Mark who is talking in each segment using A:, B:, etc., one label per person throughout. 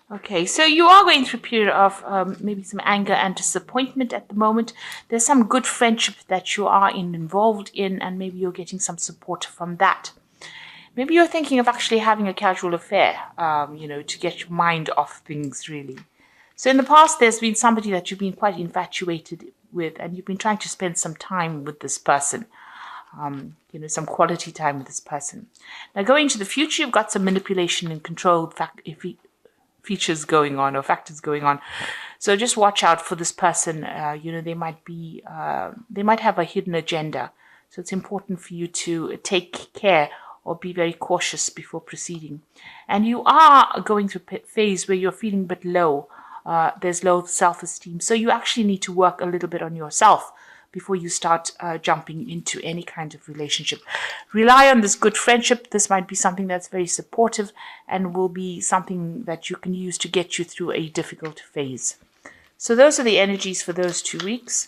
A: Okay, so you are going through a period of maybe some anger and disappointment at the moment. There's some good friendship that you are involved in, and maybe you're getting some support from that. Maybe you're thinking of actually having a casual affair, to get your mind off things, really. So in the past, there's been somebody that you've been quite infatuated with, and you've been trying to spend some time with this person, some quality time with this person. Now, going into the future, you've got some manipulation and control features going on or factors going on. So just watch out for this person. They might have a hidden agenda. So it's important for you to take care or be very cautious before proceeding. And you are going through a phase where you're feeling a bit low. There's low self-esteem. So you actually need to work a little bit on yourself before you start jumping into any kind of relationship. Rely on this good friendship. This might be something that's very supportive and will be something that you can use to get you through a difficult phase. So those are the energies for those 2 weeks.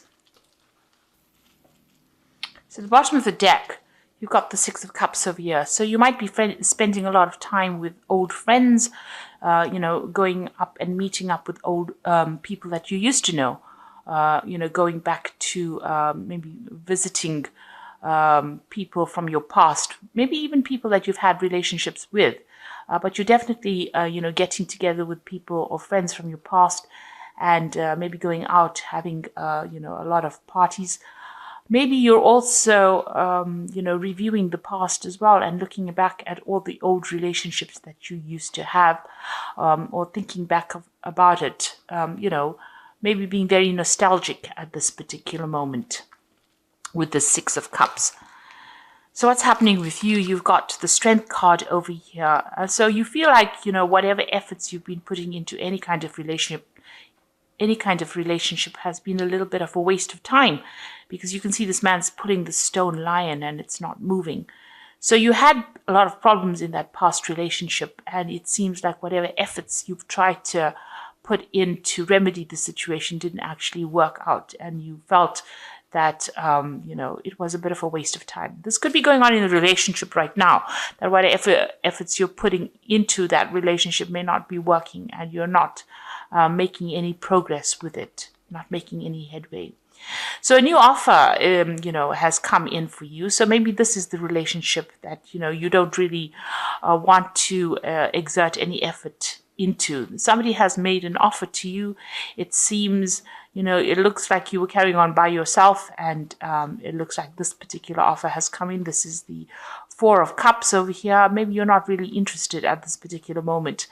A: So at the bottom of the deck, you've got the Six of Cups over here. So you might be spending a lot of time with old friends, going up and meeting up with old people that you used to know. Going back to maybe visiting people from your past, maybe even people that you've had relationships with. But you're definitely, getting together with people or friends from your past and maybe going out, having, a lot of parties. Maybe you're also, reviewing the past as well and looking back at all the old relationships that you used to have, or thinking back about it, maybe being very nostalgic at this particular moment with the Six of Cups. So what's happening with you? You've got the Strength card over here. So you feel like, whatever efforts you've been putting into any kind of relationship has been a little bit of a waste of time, because you can see this man's pulling the stone lion and it's not moving. So you had a lot of problems in that past relationship, and it seems like whatever efforts you've tried to put in to remedy the situation didn't actually work out, and you felt that it was a bit of a waste of time. This could be going on in a relationship right now, that whatever efforts you're putting into that relationship may not be working, and you're not making any progress with it, not making any headway. So a new offer, has come in for you. So maybe this is the relationship that, you don't really want to exert any effort into. Somebody has made an offer to you. It seems, it looks like you were carrying on by yourself, and it looks like this particular offer has come in. This is the Four of Cups over here. Maybe you're not really interested at this particular moment.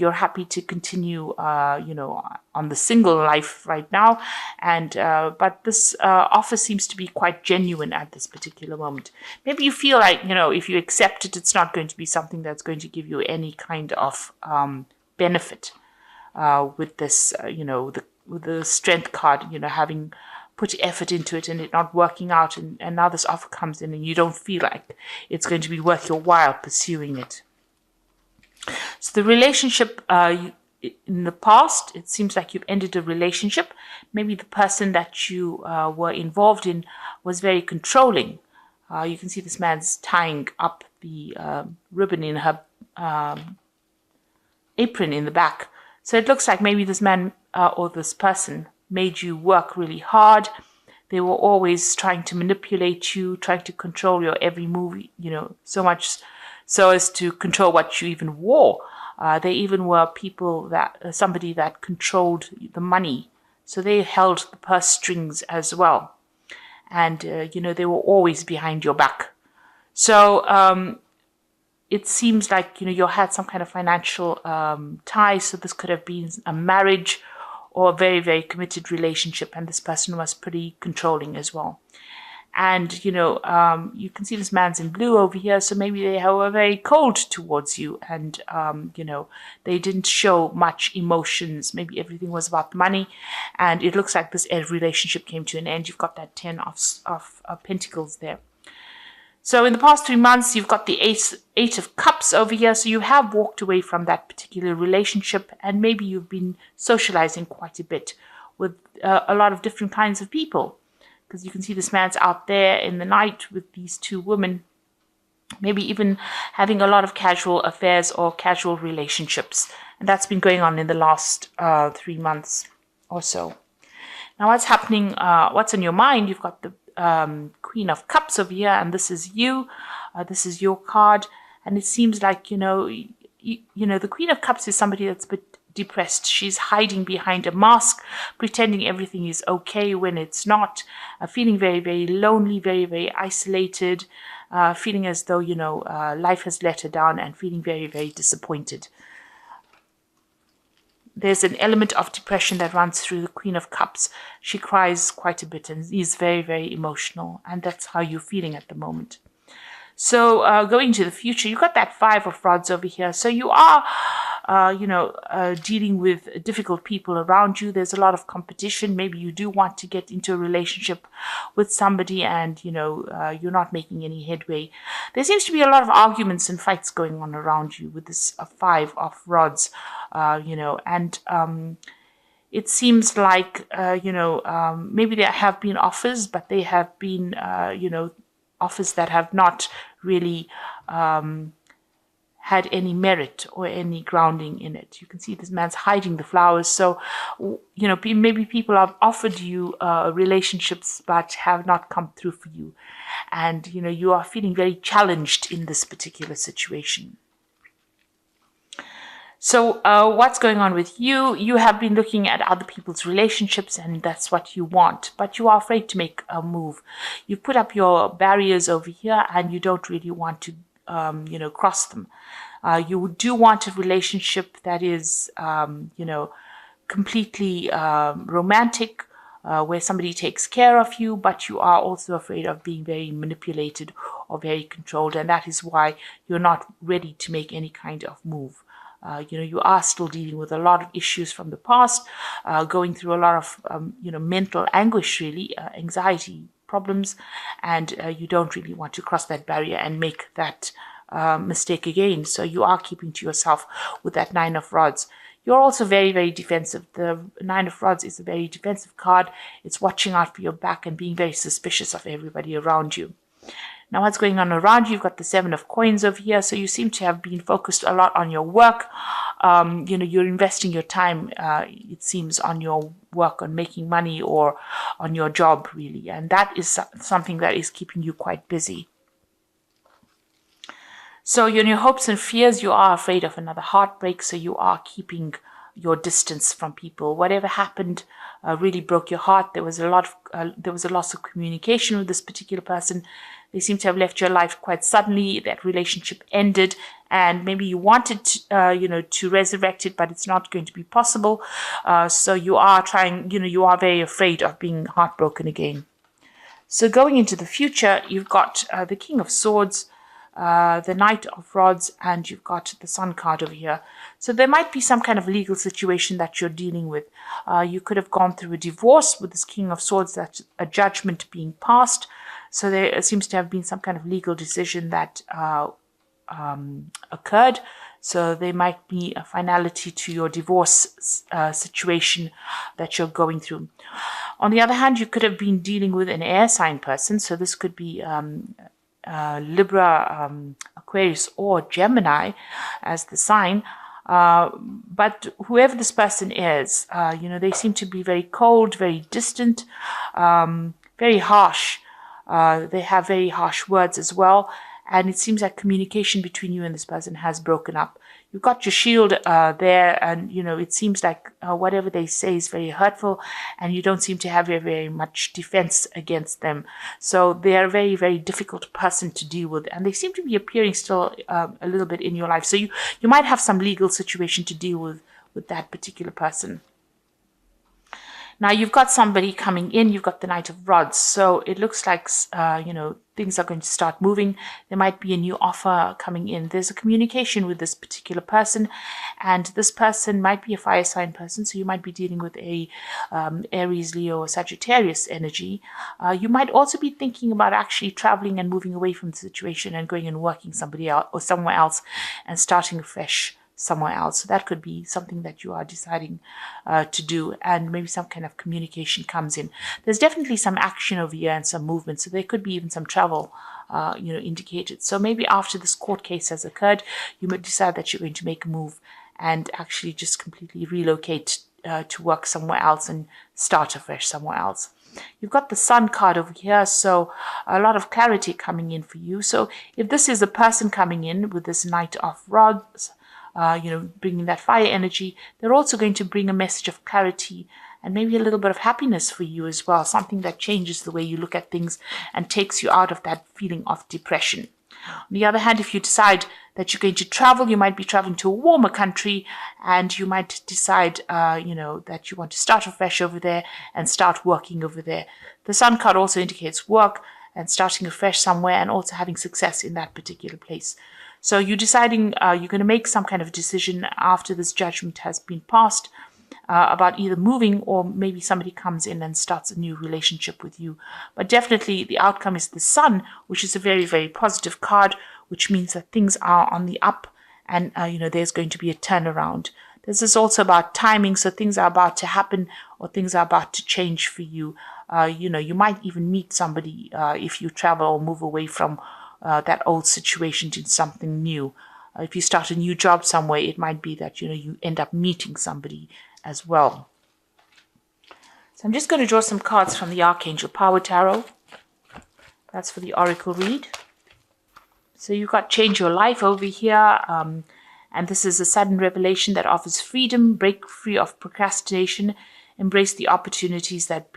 A: You're happy to continue, on the single life right now, and but this offer seems to be quite genuine at this particular moment. Maybe you feel like, if you accept it, it's not going to be something that's going to give you any kind of benefit with this, with the Strength card, having put effort into it and it not working out, and now this offer comes in and you don't feel like it's going to be worth your while pursuing it. So the relationship in the past, it seems like you've ended a relationship. Maybe the person that you were involved in was very controlling. You can see this man's tying up the ribbon in her apron in the back. So it looks like maybe this man or this person made you work really hard. They were always trying to manipulate you, trying to control your every move, so much so as to control what you even wore. They even were somebody that controlled the money. So they held the purse strings as well. And, they were always behind your back. So it seems like, you had some kind of financial ties. So this could have been a marriage or a very, very committed relationship. And this person was pretty controlling as well. And, you can see this man's in blue over here. So maybe they were very cold towards you, and, they didn't show much emotions. Maybe everything was about the money. And it looks like this relationship came to an end. You've got that 10 of Pentacles there. So in the past 3 months, you've got the Eight of Cups over here. So you have walked away from that particular relationship, and maybe you've been socializing quite a bit with a lot of different kinds of people. Because you can see this man's out there in the night with these two women. maybe even having a lot of casual affairs or casual relationships. And that's been going on in the last 3 months or so. Now, what's happening, what's on your mind? You've got the Queen of Cups over here, and this is you. This is your card. And it seems like, the Queen of Cups is somebody that's a bit depressed. She's hiding behind a mask, pretending everything is okay when it's not, feeling very, very lonely, very, very isolated, feeling as though, life has let her down, and feeling very, very disappointed. There's an element of depression that runs through the Queen of Cups. She cries quite a bit and is very, very emotional. And that's how you're feeling at the moment. So going to the future, you've got that Five of Rods over here. So you are, dealing with difficult people around you. There's a lot of competition. Maybe you do want to get into a relationship with somebody and, you're not making any headway. There seems to be a lot of arguments and fights going on around you with this Five of Rods, it seems like, maybe there have been offers, but they have been, offers that have not really had any merit or any grounding in it. You can see this man's hiding the flowers. So, maybe people have offered you relationships but have not come through for you. And, you are feeling very challenged in this particular situation. So what's going on with you? You have been looking at other people's relationships and that's what you want, but you are afraid to make a move. You put up your barriers over here and you don't really want to, cross them. You do want a relationship that is, completely romantic, where somebody takes care of you, but you are also afraid of being very manipulated or very controlled. And that is why you're not ready to make any kind of move. You are still dealing with a lot of issues from the past, going through a lot of, mental anguish, really, anxiety problems, and you don't really want to cross that barrier and make that mistake again. So you are keeping to yourself with that Nine of Rods. You're also very, very defensive. The Nine of Rods is a very defensive card. It's watching out for your back and being very suspicious of everybody around you. Now, what's going on around you? You've got the Seven of Coins over here. So you seem to have been focused a lot on your work. You're investing your time, it seems, on your work, on making money or on your job, really. And that is something that is keeping you quite busy. So in your hopes and fears, you are afraid of another heartbreak. So you are keeping your distance from people. Whatever happened really broke your heart. There was a loss of communication with this particular person. They seem to have left your life quite suddenly. That relationship ended, and maybe you wanted to resurrect it, but it's not going to be possible. So you are trying. You are very afraid of being heartbroken again. So going into the future, you've got the King of Swords, the Knight of Rods, and you've got the Sun card over here. So there might be some kind of legal situation that you're dealing with. You could have gone through a divorce with this King of Swords, that's a judgment being passed. So there seems to have been some kind of legal decision that occurred. So there might be a finality to your divorce situation that you're going through. On the other hand, you could have been dealing with an air sign person. So this could be Libra, Aquarius, or Gemini as the sign. But whoever this person is, they seem to be very cold, very distant, very harsh. They have very harsh words as well. And it seems like communication between you and this person has broken up. You've got your shield there, and, it seems like whatever they say is very hurtful, and you don't seem to have very, very much defense against them. So they are a very, very difficult person to deal with, and they seem to be appearing still a little bit in your life. So you might have some legal situation to deal with that particular person. Now, you've got somebody coming in. You've got the Knight of Rods. So it looks like, things are going to start moving. There might be a new offer coming in. There's a communication with this particular person. And this person might be a fire sign person. So you might be dealing with a Aries, Leo, or Sagittarius energy. You might also be thinking about actually traveling and moving away from the situation and going and working somebody else or somewhere else and starting afresh somewhere else. So that could be something that you are deciding to do, and maybe some kind of communication comes in. There's definitely some action over here and some movement, so there could be even some travel indicated. So maybe after this court case has occurred, you might decide that you're going to make a move and actually just completely relocate to work somewhere else and start afresh somewhere else. You've got the Sun card over here, so a lot of clarity coming in for you. So if this is a person coming in with this Knight of Rods, bringing that fire energy, they're also going to bring a message of clarity and maybe a little bit of happiness for you as well, something that changes the way you look at things and takes you out of that feeling of depression. On the other hand, if you decide that you're going to travel, you might be traveling to a warmer country and you might decide, that you want to start afresh over there and start working over there. The Sun card also indicates work and starting afresh somewhere and also having success in that particular place. So you're deciding you're going to make some kind of decision after this judgment has been passed about either moving or maybe somebody comes in and starts a new relationship with you. But definitely the outcome is the Sun, which is a very, very positive card, which means that things are on the up and, there's going to be a turnaround. This is also about timing, so things are about to happen or things are about to change for you. You might even meet somebody if you travel or move away from that old situation to something new. If you start a new job somewhere, it might be that, you end up meeting somebody as well. So I'm just going to draw some cards from the Archangel Power Tarot. That's for the Oracle read. So you've got Change Your Life over here. And this is a sudden revelation that offers freedom, break free of procrastination, embrace the opportunities that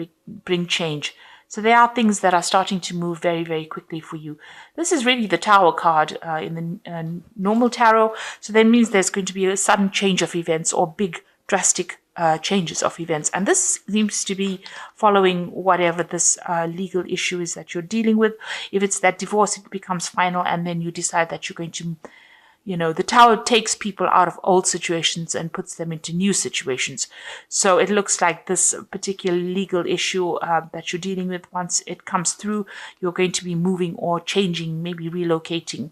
A: bring change. So there are things that are starting to move very, very quickly for you. This is really the Tower card in the normal tarot. So that means there's going to be a sudden change of events or big drastic changes of events. And this seems to be following whatever this legal issue is that you're dealing with. If it's that divorce, it becomes final and then you decide that you're going to the Tower takes people out of old situations and puts them into new situations. So it looks like this particular legal issue that you're dealing with, once it comes through, you're going to be moving or changing, maybe relocating.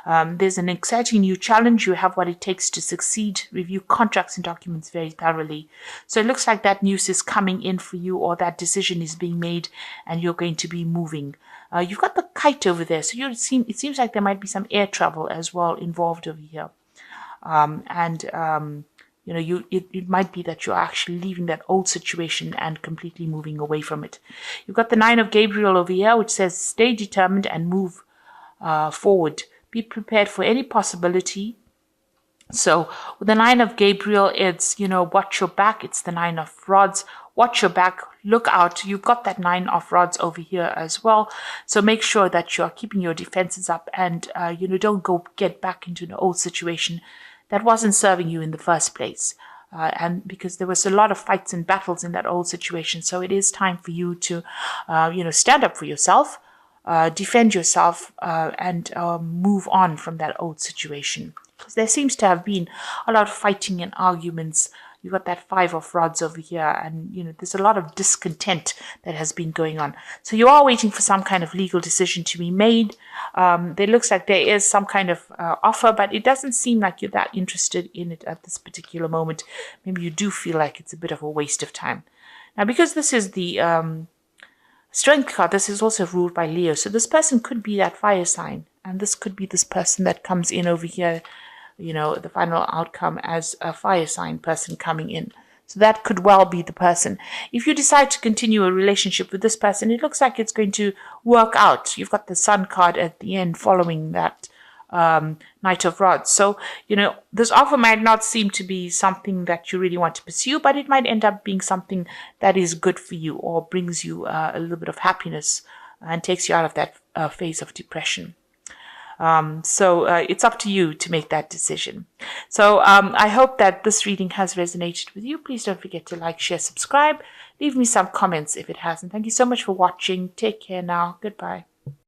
A: There's an exciting new challenge. You have what it takes to succeed. Review contracts and documents very thoroughly. So it looks like that news is coming in for you, or that decision is being made and you're going to be moving. You've got the Kite over there, so it seems like there might be some air travel as well involved over here. It might be that you're actually leaving that old situation and completely moving away from it. You've got the Nine of Gabriel over here, which says stay determined and move forward. Be prepared for any possibility. So with the Nine of Gabriel, it's, watch your back. It's the Nine of Rods. Watch your back, look out. You've got that Nine of Rods over here as well. So make sure that you're keeping your defenses up and, don't get back into an old situation that wasn't serving you in the first place. And because there was a lot of fights and battles in that old situation. So it is time for you to, stand up for yourself, defend yourself, and move on from that old situation. Because there seems to have been a lot of fighting and arguments. You've got that Five of Rods over here, and there's a lot of discontent that has been going on. So you are waiting for some kind of legal decision to be made. There looks like there is some kind of offer, but it doesn't seem like you're that interested in it at this particular moment. Maybe you do feel like it's a bit of a waste of time. Now, because this is the Strength card, this is also ruled by Leo. So this person could be that fire sign, and this could be this person that comes in over here, the final outcome as a fire sign person coming in. So that could well be the person. If you decide to continue a relationship with this person, it looks like it's going to work out. You've got the Sun card at the end following that Knight of Rods. So, this offer might not seem to be something that you really want to pursue, but it might end up being something that is good for you or brings you a little bit of happiness and takes you out of that phase of depression. So it's up to you to make that decision. So I hope that this reading has resonated with you. Please don't forget to like, share, subscribe. Leave me some comments if it hasn't. Thank you so much for watching. Take care now. Goodbye.